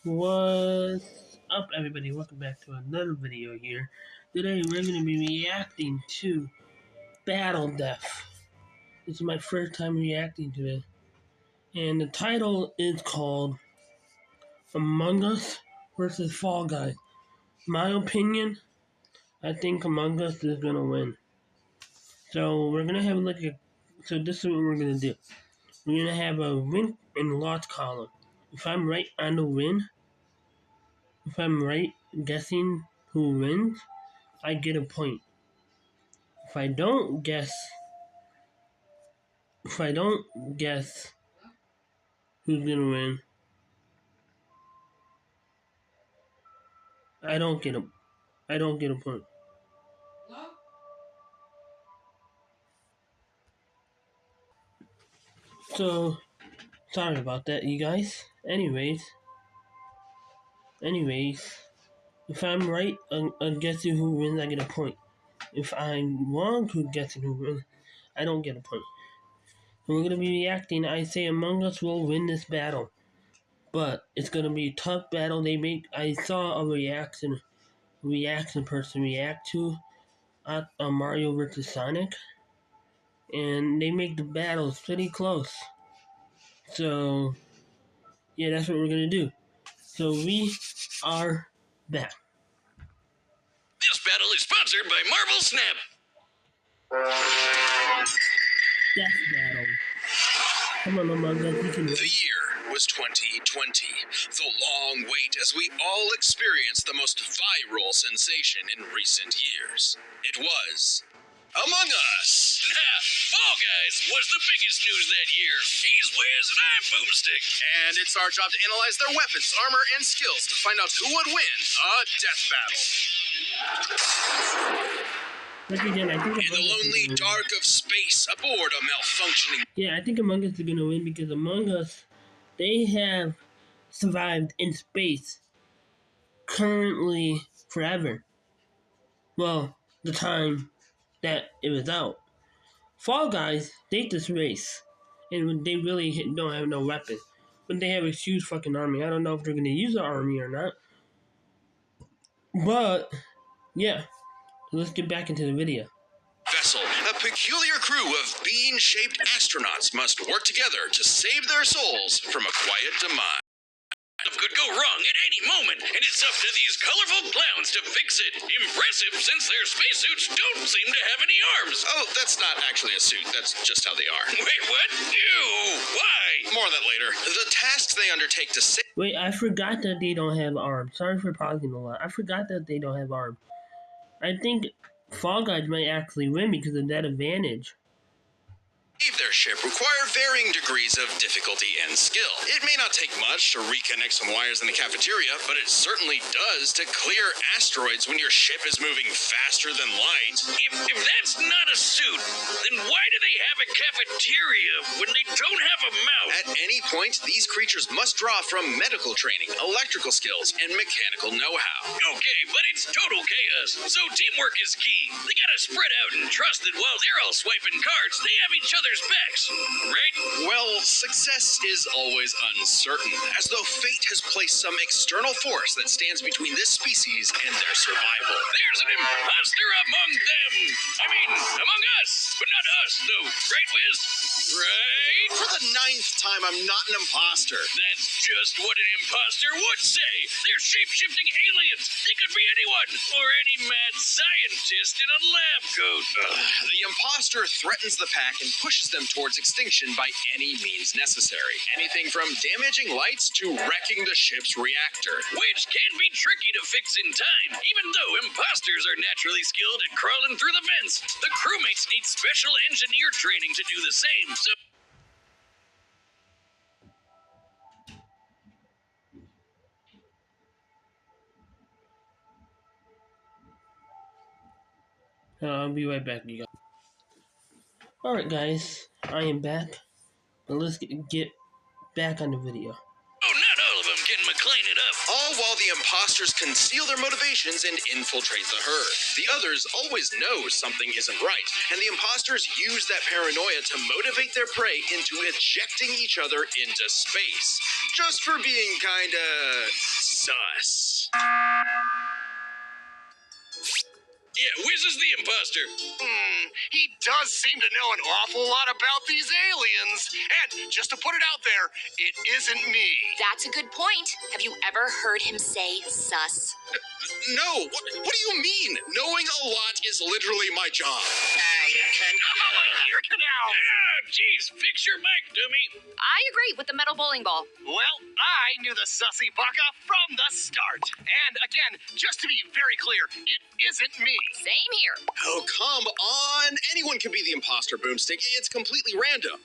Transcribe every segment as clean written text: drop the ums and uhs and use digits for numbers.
What's up, everybody? Welcome back to another video here. Today we're going to be reacting to Battle Death. This is my first time reacting to it. And the title is called Among Us versus Fall Guys. My opinion, I think Among Us is going to win. So we're going to have a look at... So this is what we're going to do. We're going to have a win and loss column. If I'm right on the win, if I'm right guessing who wins, I get a point. If I don't guess who's gonna win, I don't get a point. So sorry about that, you guys. Anyways, if I'm right on guessing who wins, I get a point. If I'm wrong to guessing who wins, I don't get a point. And we're gonna be reacting. I say Among Us will win this battle, but it's gonna be a tough battle. I saw a reaction person react to Mario vs. Sonic, and they make the battles pretty close. So yeah, that's what we're gonna do. So we are back. This battle is sponsored by Marvel Snap. Death battle. Come on, Among Us, you can win. The year was 2020. The long wait as we all experienced the most viral sensation in recent years. It was Among Us. Fall Guys was the biggest news that year. He's Wiz and I'm Boomstick. And it's our job to analyze their weapons, armor, and skills to find out who would win a death battle. Again, I think in the lonely dark of space aboard a malfunctioning... Yeah, I think Among Us is going to win because Among Us, they have survived in space currently forever. Well, the time that it was out. Fall Guys, they just race. And they really don't have no weapon. But they have a huge fucking army. I don't know if they're going to use the army or not. But, yeah. Let's get back into the video. Vessel, a peculiar crew of bean-shaped astronauts must work together to save their souls from a quiet demise. Could go wrong at any moment, and it's up to these colorful clowns to fix it. Impressive, since their spacesuits don't seem to have any arms. Oh, that's not actually a suit. That's just how they are. Wait, what? Ew, why? More on that later. The tasks they undertake to save... Wait, I forgot that they don't have arms. Sorry for pausing a lot. I forgot that they don't have arms. I think Fall Guys might actually win because of that advantage. Their ship require varying degrees of difficulty and skill. It may not take much to reconnect some wires in the cafeteria, but it certainly does to clear asteroids when your ship is moving faster than light. If that's not a suit, then why do they have a cafeteria when they don't have a mouth? At any point, these creatures must draw from medical training, electrical skills, and mechanical know-how. Okay, but it's total chaos, so teamwork is key. They gotta spread out and trust that while they're all swiping cards, they have each other's backs, right? Well, success is always uncertain, as though fate has placed some external force that stands between this species and their survival. There's an imposter among them! I mean, among us, but not us, though, right, Wiz? Right? For the 9th time, I'm not an imposter. That's just what an imposter would say. They're shape-shifting aliens. They could be anyone, or any mad scientist in a lab coat. The imposter threatens the pack and pushes them towards extinction by any means necessary. Anything from damaging lights to wrecking the ship's reactor. Which can be tricky to fix in time, even though imposters are naturally skilled at crawling through the vents. The crewmates need special engineer training to do the same, so... I'll be right back, you guys. Alright, guys. I am back. But let's get back on the video. Oh, not all of them can McLean it up. all while the imposters conceal their motivations and infiltrate the herd. The others always know something isn't right, and the imposters use that paranoia to motivate their prey into ejecting each other into space, just for being kinda sus. Yeah, Wiz is the imposter. He does seem to know an awful lot about these aliens. And just to put it out there, it isn't me. That's a good point. Have you ever heard him say sus? No, what do you mean? Knowing a lot is literally my job. Here now. Jeez, fix your mic, dummy. I agree with the metal bowling ball. Well, I knew the sussy baka from the start. And again, just to be very clear, it isn't me. Same here. Oh, come on. Anyone can be the imposter, Boomstick. It's completely random.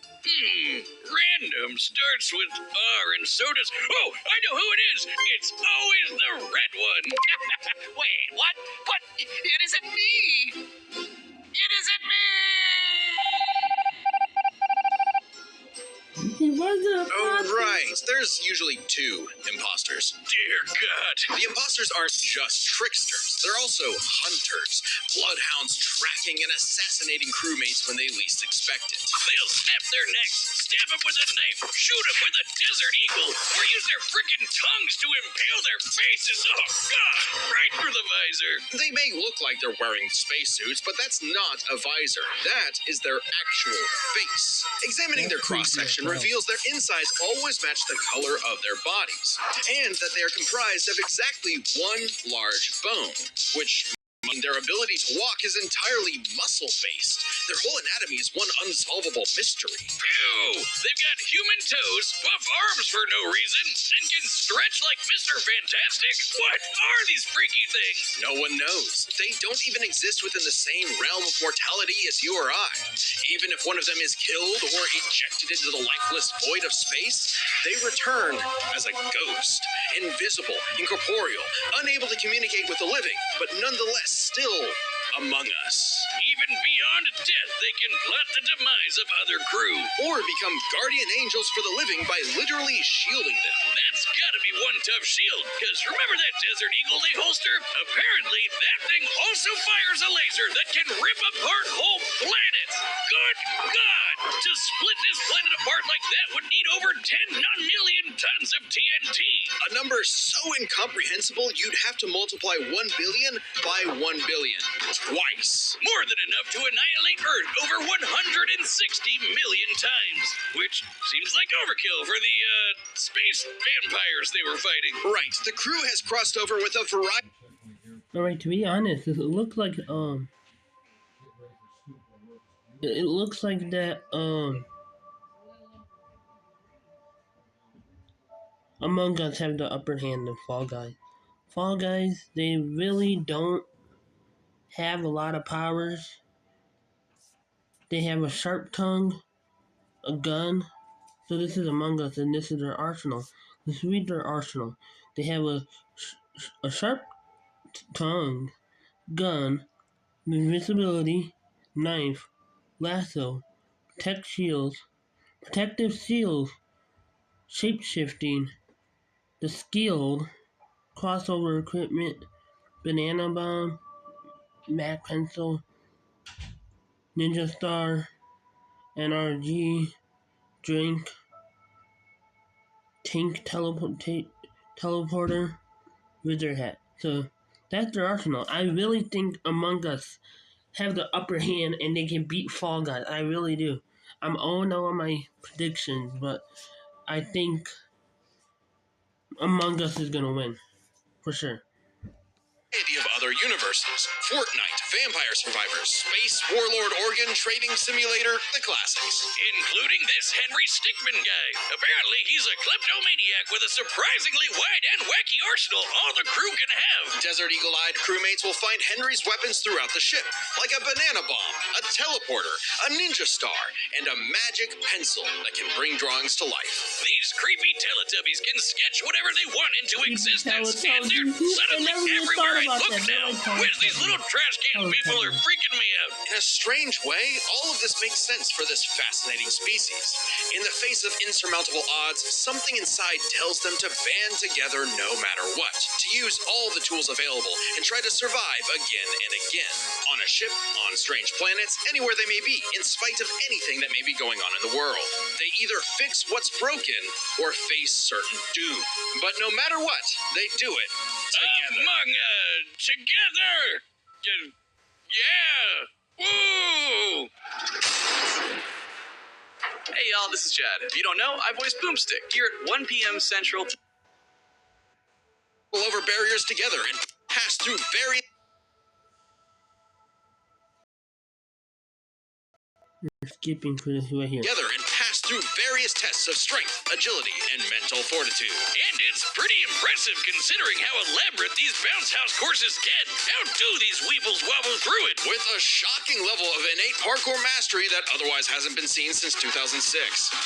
Random starts with R and so does... Oh, I know who it is. It's always the red one. Wait, what? But it isn't me. It isn't me. He wasn't. Oh, right. There's usually two imposters. Dear God. The imposters aren't just tricksters. They're also hunters, bloodhounds tracking and assassinating crewmates when they least expect it. They'll snap their necks, stab them with a knife, shoot them with a desert eagle, or use their frickin' tongues to impale their faces. Oh, God. Right through the visor. They may look like they're wearing spacesuits, but that's not a visor. That is their actual face. Examining their cross-section reveals their insides always match the color of their bodies, and that they are comprised of exactly one large bone, which means their ability to walk is entirely muscle-based. Their whole anatomy is one unsolvable mystery. Ew. They've got human toes, buff arms for no reason, and can stretch like Mr. Fantastic. What are these freaky things? No one knows. They don't even exist within the same realm of mortality as you or I. Even if one of them is killed or ejected into the lifeless void of space, they return as a ghost, invisible, incorporeal, unable to communicate with the living, but nonetheless still among us. Even beyond death, they can plot the demise of other crew. Or become guardian angels for the living by literally shielding them. That's gotta be one tough shield, because remember that Desert Eagle they holster? Apparently, that thing also fires a laser that can rip apart whole planets. Good God! To split this planet apart like that would need over 10 non-million tons of TNT. A number so incomprehensible you'd have to multiply 1 billion by 1 billion. Twice. More than enough to annihilate Earth over 160 million times. Which seems like overkill for the, space vampires they were fighting. Right. The crew has crossed over with a variety. Alright, to be honest, it looks like, it looks like that, Among Us have the upper hand in Fall Guys. Fall Guys, they really don't have a lot of powers. They have a sharp tongue, a gun. So this is Among Us, and this is their arsenal. Let's read their arsenal. They have a sharp tongue, gun, invisibility, knife, lasso, protective shields, shape-shifting, the skilled, crossover equipment, banana bomb, Mac pencil, ninja star, NRG, drink, tank teleporter, wizard hat. So that's their arsenal. I really think Among Us have the upper hand and they can beat Fall Guys. I really do. I'm 0-0 on my predictions, but I think Among Us is gonna win. For sure. Of other universes. Fortnite, Vampire Survivors, Space Warlord Organ Trading Simulator, the classics. Including this Henry Stickmin guy. Apparently, he's a kleptomaniac with a surprisingly wide and wacky arsenal all the crew can have. Desert Eagle-eyed crewmates will find Henry's weapons throughout the ship, like a banana bomb, a teleporter, a ninja star, and a magic pencil that can bring drawings to life. These creepy Teletubbies can sketch whatever they want into existence, and they're suddenly everywhere I look myself. Where's these little trash can people are freaking me out. In a strange way, all of this makes sense for this fascinating species. In the face of insurmountable odds, something inside tells them to band together no matter what, to use all the tools available and try to survive again and again. On a ship, on strange planets, anywhere they may be, in spite of anything that may be going on in the world. They either fix what's broken or face certain doom. But no matter what, they do it together. Together! Yeah! Woo! Hey y'all, this is Chad. If you don't know, I voice Boomstick here at 1 p.m. Central. Over barriers together and pass through various skipping for this right here. together and pass through various tests of strength, agility, and mental fortitude. And it's pretty impressive considering how elaborate these bounce house courses get. How do these weebles wobble through it? With a shocking level of innate parkour mastery that otherwise hasn't been seen since 2006.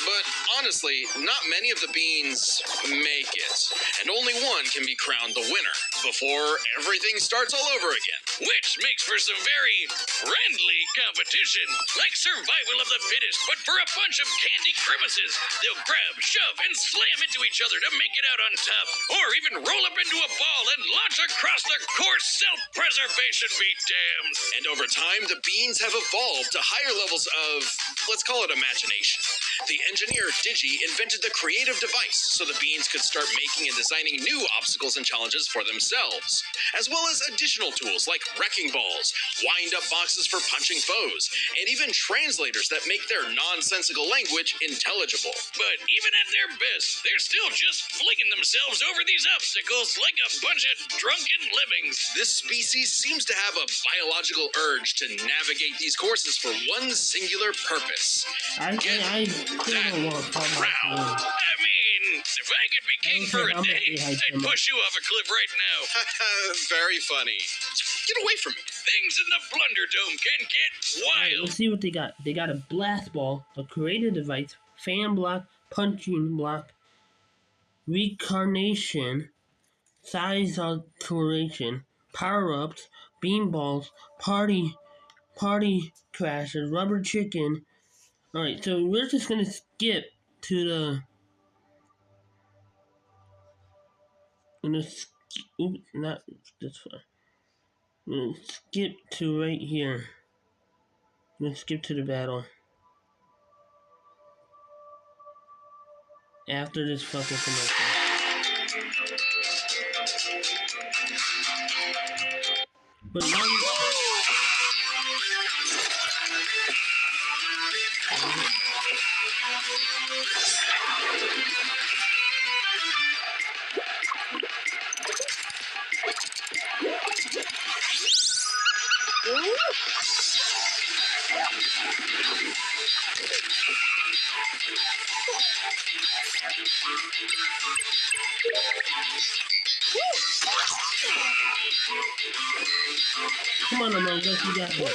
But honestly, not many of the beans make it, and only one can be crowned the winner before everything starts all over again. Which makes for some very friendly competition. Like survival of the fittest, but for a bunch of candy grimaces. They'll grab, shove, and slam into each other to make it out on top. Or even roll up into a ball and launch across the course. Self-preservation be damned. And over time, the beans have evolved to higher levels of, let's call it imagination. The engineer Digi invented the creative device so the beans could start making and designing new obstacles and challenges for themselves, as well as additional tools like wrecking balls, wind-up boxes for punching foes, and even translators that make their nonsensical language intelligible. But even at their best, they're still just flinging themselves over these obstacles like a bunch of drunken lemmings. This species seems to have a biological urge to navigate these courses for one singular purpose. I still don't want to talk about Round. I mean, if I could be king for a day, I'd push you off a cliff right now. Very funny. Get away from me. Things in the Blunderdome can get wild. Let's see what they got. They got a blast ball, a creative device, fan block, punching block, reincarnation, size alteration, power-ups, beanballs, party crashes, rubber chicken. Alright, so we're just gonna skip to the... Oops, not this far. I'm gonna skip to right here. I'm gonna skip to the battle. After this fucking commercial. But now come on, Among Us, you got this.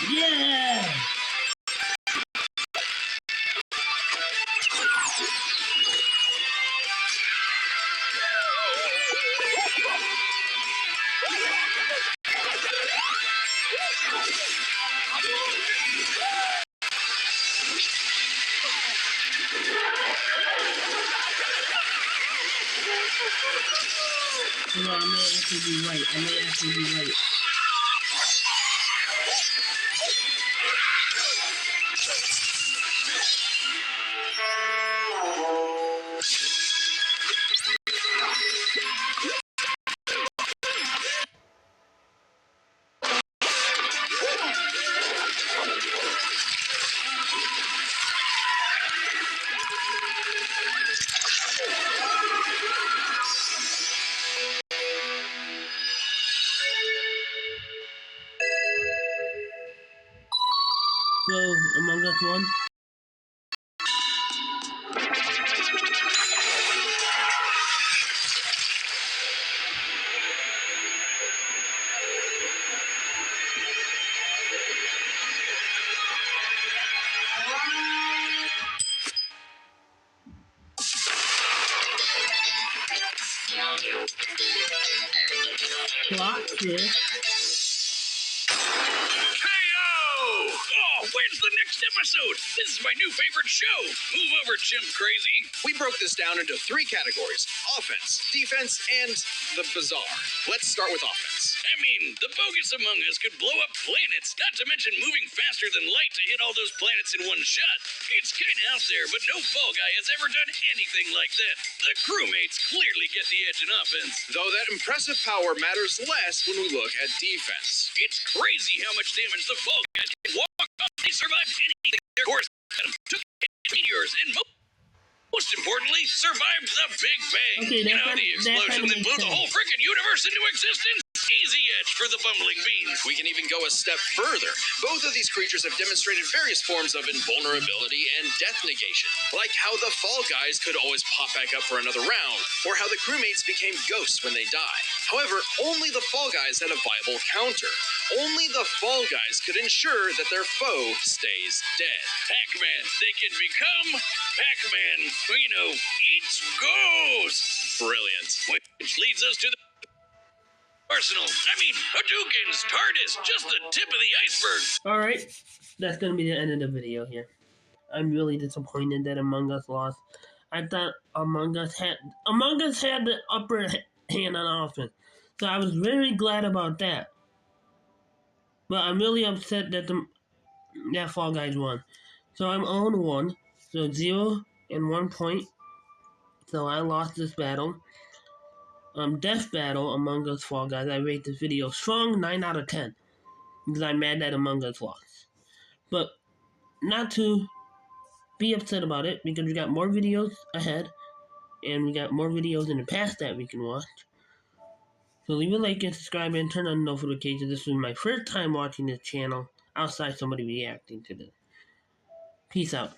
Yeah! Hold on, I may actually be right. Among Us won. Plot twist. Oh, when's the next episode? This is my new favorite show. Move over, Chimp Crazy. We broke this down into 3 categories: offense, defense, and the bizarre. Let's start with offense. I mean, the bogus Among Us could blow up planets, not to mention moving faster than light to hit all those planets in one shot. It's kind of out there, but no Fall Guy has ever done anything like that. The crewmates clearly get the edge in offense. Though that impressive power matters less when we look at defense. It's crazy how much damage the Fall Guys can walk off. They survived anything. Their course took meteors and most importantly, survived the Big Bang. Okay, the explosion that blew the whole freaking universe into existence. Easy edge for the bumbling beans. We can even go a step further. Both of these creatures have demonstrated various forms of invulnerability and death negation, like how the Fall Guys could always pop back up for another round, or how the crewmates became ghosts when they die. However, only the Fall Guys had a viable counter. Only the Fall Guys could ensure that their foe stays dead. Pac-Man, they can become Pac-Man, who, eats ghosts. Brilliant. Which leads us to the arsenal. I mean, Hadoukens, TARDIS, just the tip of the iceberg. Alright, that's gonna be the end of the video here. I'm really disappointed that Among Us lost. I thought Among Us had the upper hand on offense. So I was very glad about that. But I'm really upset that that Fall Guys won. So I'm 0-1. So 0 and 1 point. So I lost this battle. Death battle Among Us Fall Guys. I rate this video strong 9 out of 10. Because I'm mad that Among Us lost. But not to be upset about it, because we got more videos ahead. And we got more videos in the past that we can watch. So leave a like and subscribe and turn on notifications. This was my first time watching this channel outside somebody reacting to this. Peace out.